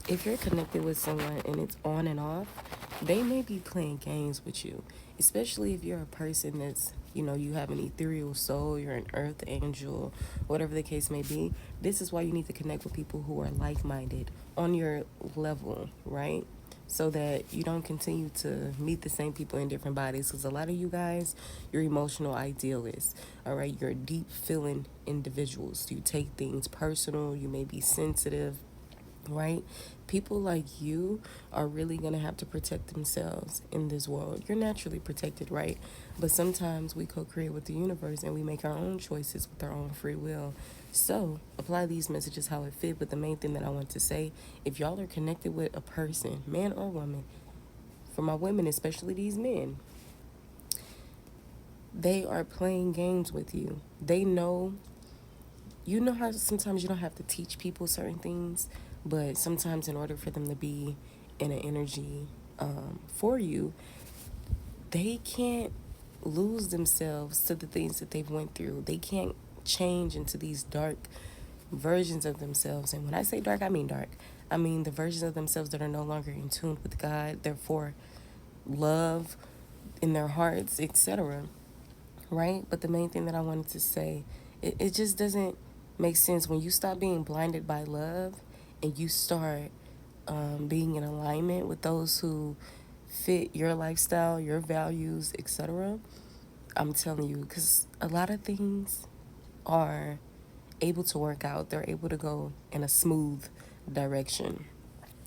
if you're connected with someone and it's on and off, they may be playing games with you, especially if you're a person that's, you have an ethereal soul, you're an earth angel, whatever the case may be. This is why you need to connect with people who are like minded on your level, right? So that you don't continue to meet the same people in different bodies. Because a lot of you guys, you're emotional idealists, all right? You're deep feeling individuals. You take things personal, you may be sensitive, right? People like you are really going to have to protect themselves in this world. You're naturally protected, right? But sometimes we co create with the universe and we make our own choices with our own free will. So apply these messages how it fit. But the main thing that I want to say, if y'all are connected with a person, man or woman, for my women, especially these men, they are playing games with you. They know, how sometimes you don't have to teach people certain things, but sometimes in order for them to be in an energy for you, they can't lose themselves to the things that they've went through. They can't change into these dark versions of themselves. And when I say dark, I mean dark. I mean the versions of themselves that are no longer in tune with God, therefore love in their hearts, etc. Right? But the main thing that I wanted to say, it just doesn't make sense when you stop being blinded by love and you start being in alignment with those who fit your lifestyle, your values, etc. I'm telling you, because a lot of things are able to work out. They're able to go in a smooth direction,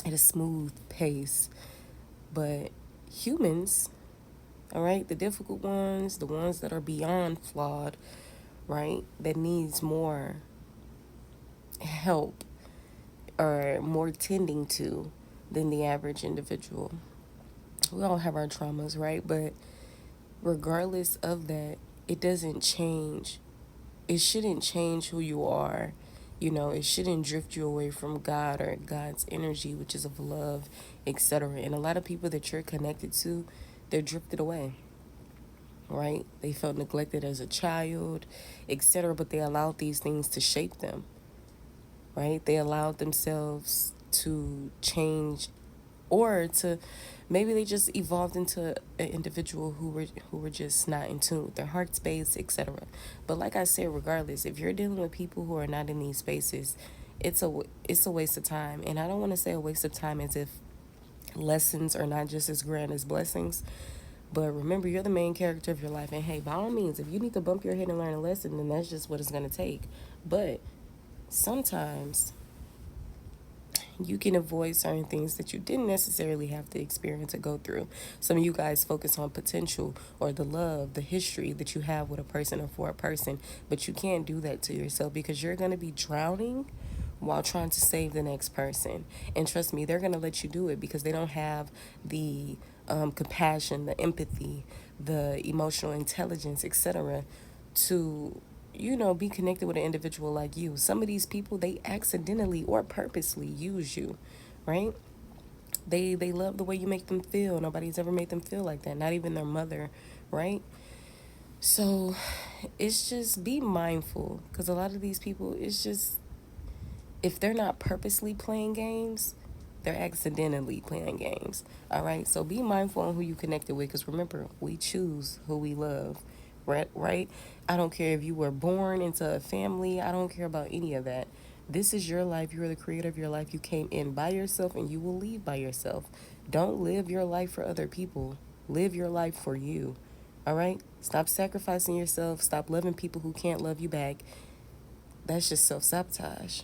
at a smooth pace. But humans, all right, the difficult ones, the ones that are beyond flawed, right, that needs more help or more tending to than the average individual. We all have our traumas, right? But regardless of that, it doesn't change. It shouldn't change who you are. It shouldn't drift you away from God or God's energy, which is of love, etc. And a lot of people that you're connected to, they're drifted away, right? They felt neglected as a child, etc. But they allowed these things to shape them, right? They allowed themselves to change, or to maybe they just evolved into an individual who were just not in tune with their heart space, etc. But like I said, regardless, if you're dealing with people who are not in these spaces, it's a waste of time. And I don't want to say a waste of time as if lessons are not just as grand as blessings. But remember, you're the main character of your life. And hey, by all means, if you need to bump your head and learn a lesson, then that's just what it's going to take. But sometimes you can avoid certain things that you didn't necessarily have to experience or go through. Some of you guys focus on potential or the love, the history that you have with a person or for a person, but you can't do that to yourself because you're going to be drowning while trying to save the next person. And trust me, they're going to let you do it because they don't have the compassion, the empathy, the emotional intelligence, etc., to be connected with an individual like you. Some of these people, they accidentally or purposely use you, right? They love the way you make them feel. Nobody's ever made them feel like that, not even their mother, right? So it's just be mindful because a lot of these people, it's just, if they're not purposely playing games, they're accidentally playing games. All right. So be mindful on who you connected with because remember, we choose who we love. Right? I don't care if you were born into a family. I don't care about any of that. This is your life. You are the creator of your life. You came in by yourself and you will leave by yourself. Don't live your life for other people. Live your life for you. All right? Stop sacrificing yourself. Stop loving people who can't love you back. That's just self sabotage.